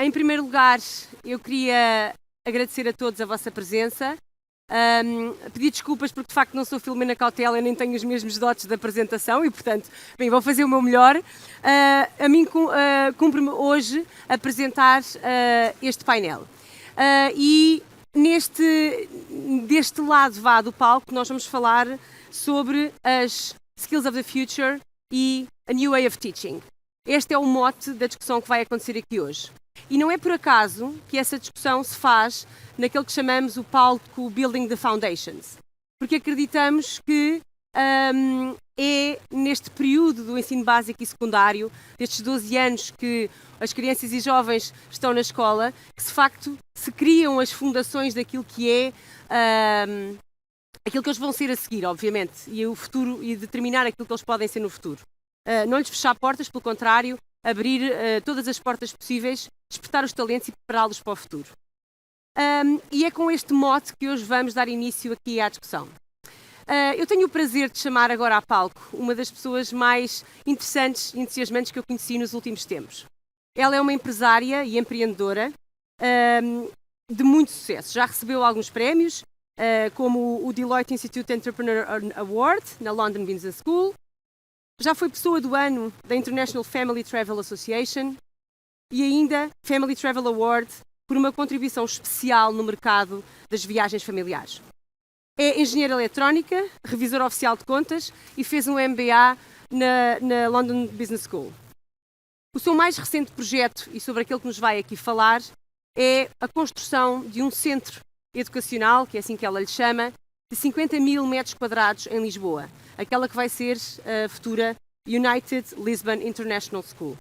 Em primeiro lugar, eu queria agradecer a todos a vossa presença. Pedir desculpas porque de facto não sou Filomena Cautela, eu nem tenho os mesmos dotes de apresentação e portanto, bem, vou fazer o meu melhor. A mim cumpre-me hoje apresentar este painel. E deste lado do palco nós vamos falar sobre as Skills of the Future e a New Way of Teaching. Este é o mote da discussão que vai acontecer aqui hoje. E não é por acaso que essa discussão se faz naquele que chamamos o palco Building the Foundations, porque acreditamos que é neste período do ensino básico e secundário, destes 12 anos que as crianças e jovens estão na escola, que de facto se criam as fundações daquilo que é aquilo que eles vão ser a seguir, obviamente, e o futuro, e determinar aquilo que eles podem ser no futuro. Não lhes fechar portas, pelo contrário, abrir todas as portas possíveis, despertar os talentos e prepará-los para o futuro. E é com este mote que hoje vamos dar início aqui à discussão. Eu tenho o prazer de chamar agora a palco uma das pessoas mais interessantes e entusiasmantes que eu conheci nos últimos tempos. Ela é uma empresária e empreendedora de muito sucesso. Já recebeu alguns prémios, como o Deloitte Institute Entrepreneur Award na London Business School. Já foi pessoa do ano da International Family Travel Association e ainda Family Travel Award por uma contribuição especial no mercado das viagens familiares. É engenheira eletrónica, revisora oficial de contas e fez um MBA na London Business School. O seu mais recente projeto, e sobre aquele que nos vai aqui falar, é a construção de um centro educacional, que é assim que ela lhe chama, de 50 mil metros quadrados em Lisboa, aquela que vai ser a futura United Lisbon International School.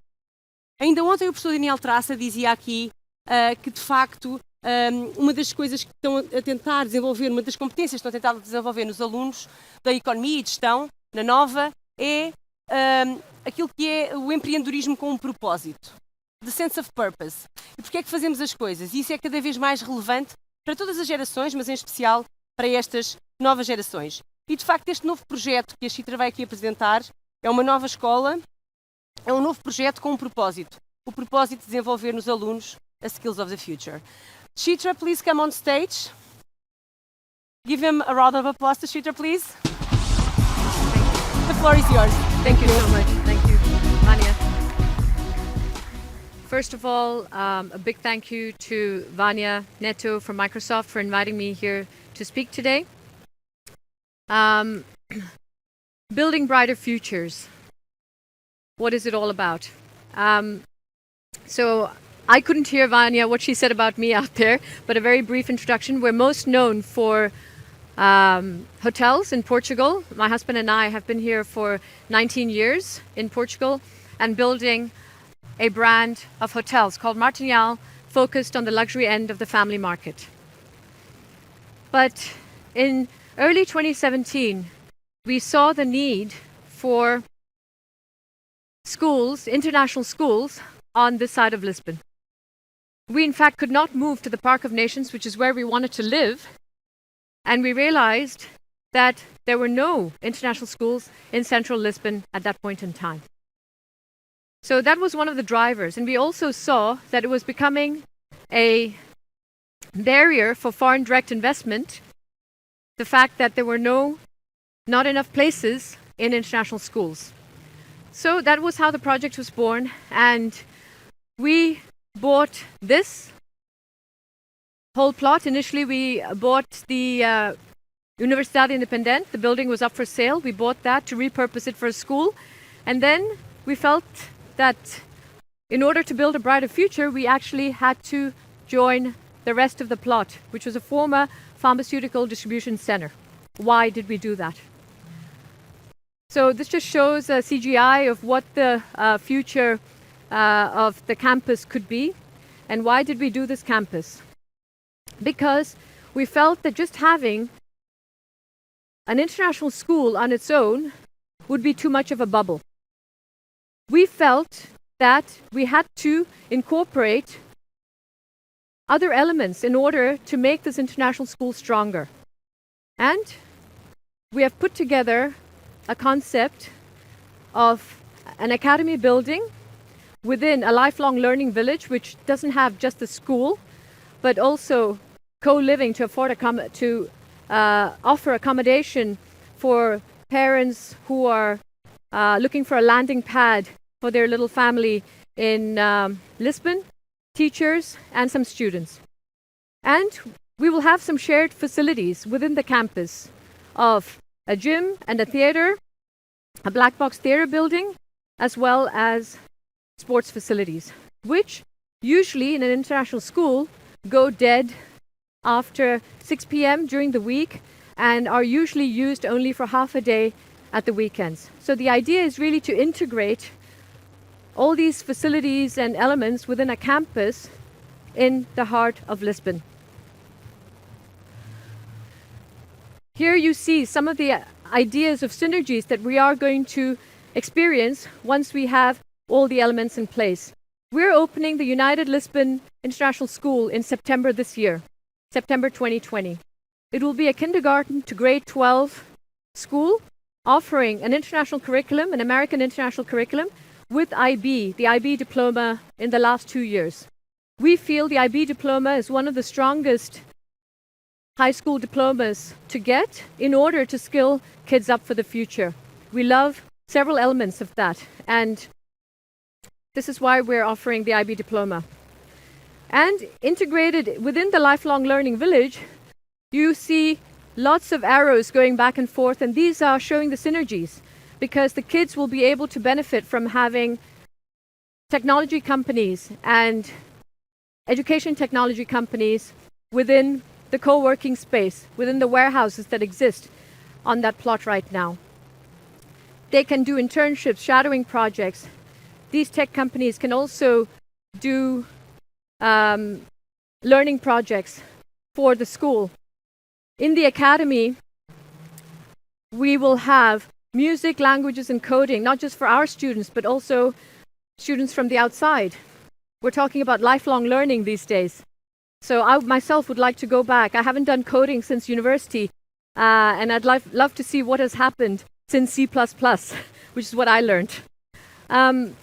Ainda ontem o professor Daniel Traça dizia aqui que, de facto, uma das coisas que estão a tentar desenvolver, uma das competências que estão a tentar desenvolver nos alunos da economia e gestão, na Nova, é aquilo que é o empreendedorismo com um propósito. The sense of purpose. E porquê é que fazemos as coisas? E isso é cada vez mais relevante para todas as gerações, mas em especial para estas novas gerações. E, de facto, este novo projeto que a Chitra vai aqui apresentar é uma nova escola, é um novo projeto com um propósito. O propósito de desenvolver nos alunos as skills of the future. Chitra, please come on stage. Give him a round of applause to Chitra, please. The floor is yours. Thank you so much. Thank you, Vanya. First of all, a big thank you to Vanya Neto from Microsoft for inviting me here to speak today. Building brighter futures. What is it all about? So I couldn't hear Vanya, what she said about me out there, but a very brief introduction. We're most known for hotels in Portugal. My husband and I have been here for 19 years in Portugal and building a brand of hotels called Martinhal, focused on the luxury end of the family market. But in early 2017, we saw the need for schools, international schools, on this side of Lisbon. We, in fact, could not move to the Park of Nations, which is where we wanted to live, and we realized that there were no international schools in central Lisbon at that point in time. So that was one of the drivers, and we also saw that it was becoming a barrier for foreign direct investment, the fact that there were not enough places in international schools. So that was how the project was born, and we bought this whole plot. Initially, we bought the Universidade Independente. The building was up for sale. We bought that to repurpose it for a school. And then we felt that in order to build a brighter future, we actually had to join the rest of the plot, which was a former pharmaceutical distribution center. Why did we do that? So this just shows a CGI of what the future of the campus could be. And why did we do this campus? Because we felt that just having an international school on its own would be too much of a bubble. We felt that we had to incorporate other elements in order to make this international school stronger. And we have put together a concept of an academy building within a lifelong learning village, which doesn't have just the school, but also co-living to offer accommodation for parents who are looking for a landing pad for their little family in Lisbon, teachers, and some students. And we will have some shared facilities within the campus of a gym and a theater, a black box theater building, as well as sports facilities, which usually in an international school go dead after 6 p.m. during the week and are usually used only for half a day at the weekends. So the idea is really to integrate all these facilities and elements within a campus in the heart of Lisbon. Here you see some of the ideas of synergies that we are going to experience once we have all the elements in place. We're opening the United Lisbon International School in September this year, September 2020. It will be a kindergarten to grade 12 school offering an international curriculum, an American international curriculum, with IB, the IB diploma in the last 2 years. We feel the IB diploma is one of the strongest high school diplomas to get in order to skill kids up for the future. We love several elements of that, and this is why we're offering the IB diploma. And integrated within the lifelong learning village, you see lots of arrows going back and forth, and these are showing the synergies, because the kids will be able to benefit from having technology companies and education technology companies within the co-working space, within the warehouses that exist on that plot right now. They can do internships, shadowing projects. These tech companies can also do learning projects for the school. In the academy, we will have music, languages, and coding, not just for our students, but also students from the outside. We're talking about lifelong learning these days. So I myself would like to go back. I haven't done coding since university, and I'd love to see what has happened since C++, which is what I learned. And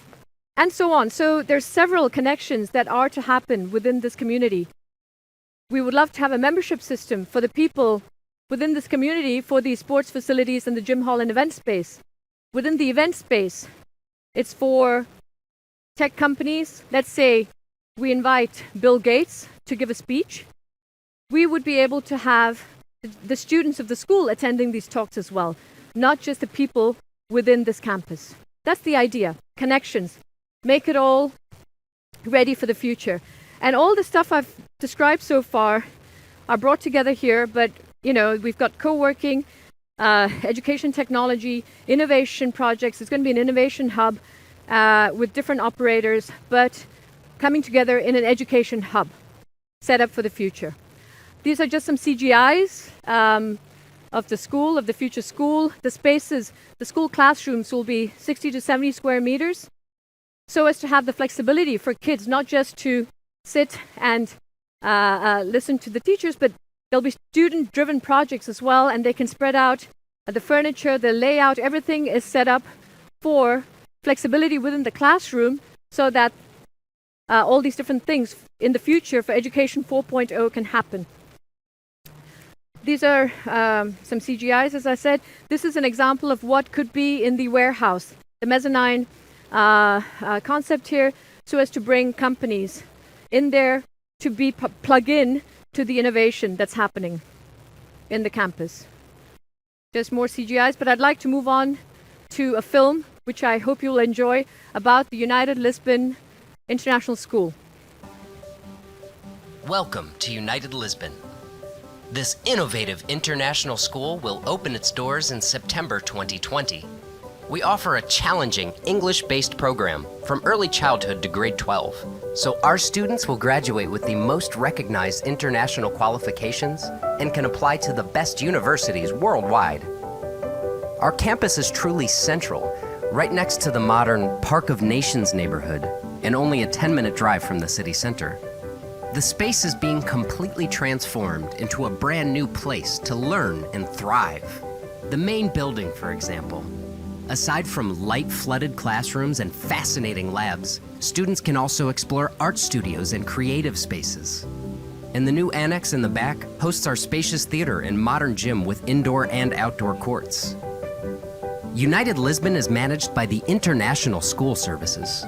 so on. So there's several connections that are to happen within this community. We would love to have a membership system for the people within this community for the sports facilities and the gym hall and event space. Within the event space, it's for tech companies. Let's say we invite Bill Gates to give a speech. We would be able to have the students of the school attending these talks as well, not just the people within this campus. That's the idea. Connections. Make it all ready for the future. And all the stuff I've described so far are brought together here, but we've got co-working, education technology, innovation projects. It's going to be an innovation hub with different operators, but coming together in an education hub set up for the future. These are just some CGIs of the school, of the future school. The spaces, the school classrooms will be 60 to 70 square meters, so as to have the flexibility for kids, not just to sit and listen to the teachers, but there'll be student-driven projects as well, and they can spread out the furniture, the layout, everything is set up for flexibility within the classroom so that all these different things in the future for Education 4.0 can happen. These are some CGIs, as I said. This is an example of what could be in the warehouse, the mezzanine concept here, so as to bring companies in there to be plug in to the innovation that's happening in the campus. There's more CGIs, but I'd like to move on to a film, which I hope you'll enjoy, about the United Lisbon International School. Welcome to United Lisbon. This innovative international school will open its doors in September 2020. We offer a challenging English-based program from early childhood to grade 12, so our students will graduate with the most recognized international qualifications and can apply to the best universities worldwide. Our campus is truly central, right next to the modern Park of Nations neighborhood, and only a 10-minute drive from the city center. The space is being completely transformed into a brand new place to learn and thrive. The main building, for example, Aside from light-flooded classrooms and fascinating labs, students can also explore art studios and creative spaces. And the new annex in the back hosts our spacious theater and modern gym with indoor and outdoor courts. United Lisbon is managed by the International School Services.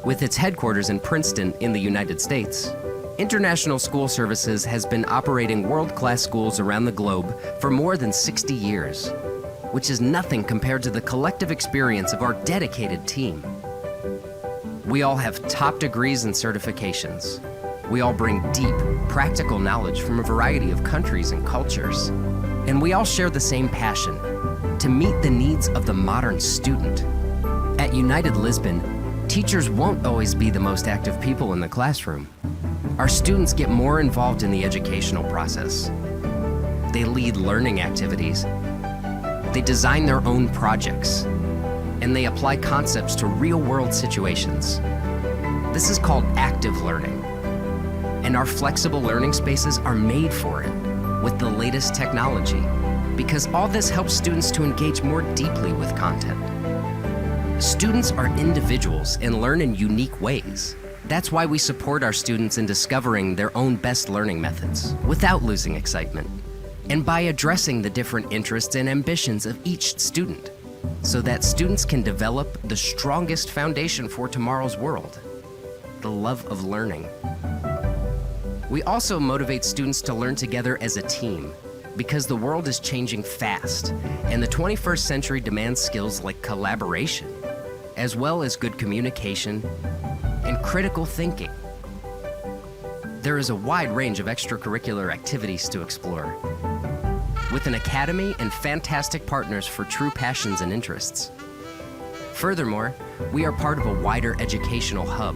With its headquarters in Princeton in the United States, International School Services has been operating world-class schools around the globe for more than 60 years, which is nothing compared to the collective experience of our dedicated team. We all have top degrees and certifications. We all bring deep, practical knowledge from a variety of countries and cultures. And we all share the same passion, to meet the needs of the modern student. At United Lisbon, teachers won't always be the most active people in the classroom. Our students get more involved in the educational process. They lead learning activities. They design their own projects. And they apply concepts to real-world situations. This is called active learning. And our flexible learning spaces are made for it with the latest technology, because all this helps students to engage more deeply with content. Students are individuals and learn in unique ways. That's why we support our students in discovering their own best learning methods without losing excitement, and by addressing the different interests and ambitions of each student, so that students can develop the strongest foundation for tomorrow's world, the love of learning. We also motivate students to learn together as a team, because the world is changing fast, and the 21st century demands skills like collaboration, as well as good communication and critical thinking. There is a wide range of extracurricular activities to explore, with an academy and fantastic partners for true passions and interests. Furthermore, we are part of a wider educational hub,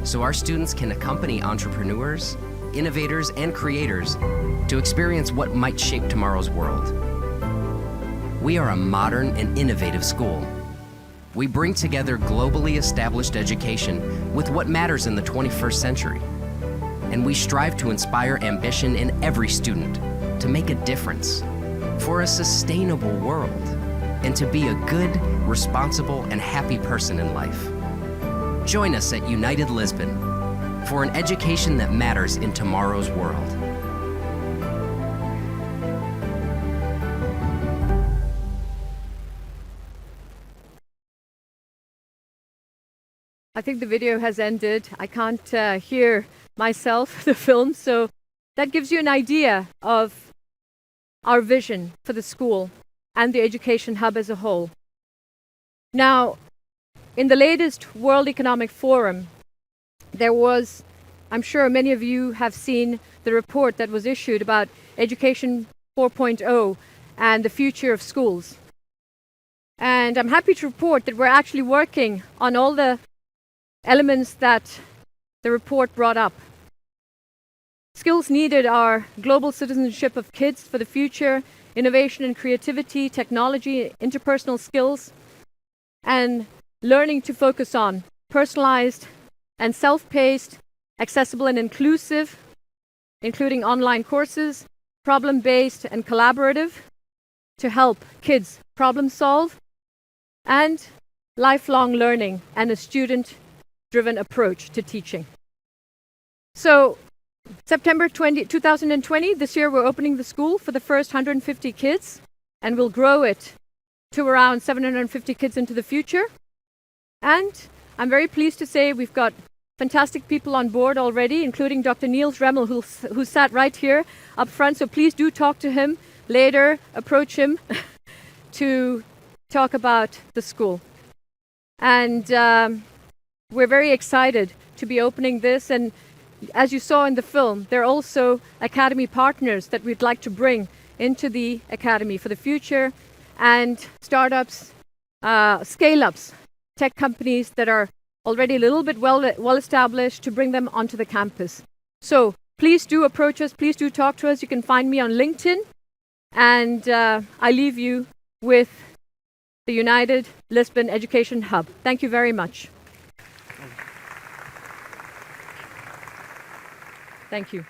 so our students can accompany entrepreneurs, innovators, and creators to experience what might shape tomorrow's world. We are a modern and innovative school. We bring together globally established education with what matters in the 21st century. And we strive to inspire ambition in every student to make a difference for a sustainable world and to be a good, responsible, and happy person in life. Join us at United Lisbon for an education that matters in tomorrow's world. I think the video has ended. I can't hear myself, the film, so that gives you an idea of our vision for the school and the education hub as a whole. Now, in the latest World Economic Forum, there was, I'm sure many of you have seen the report that was issued about Education 4.0 and the future of schools. And I'm happy to report that we're actually working on all the elements that the report brought up. Skills needed are global citizenship of kids for the future, innovation and creativity, technology, interpersonal skills, and learning to focus on personalized and self-paced, accessible and inclusive, including online courses, problem-based and collaborative, to help kids problem solve, and lifelong learning and a student-driven approach to teaching. So, September 2020, this year we're opening the school for the first 150 kids, and we'll grow it to around 750 kids into the future. And I'm very pleased to say we've got fantastic people on board already, including Dr. Niels Remmel, who sat right here up front. So please do talk to him later, approach him to talk about the school. And we're very excited to be opening this. And as you saw in the film, there are also academy partners that we'd like to bring into the academy for the future, and startups, scale-ups, tech companies that are already a little bit well established, to bring them onto the campus. So please do approach us, please do talk to us. You can find me on LinkedIn, and I leave you with the United Lisbon Education Hub. Thank you very much. Thank you.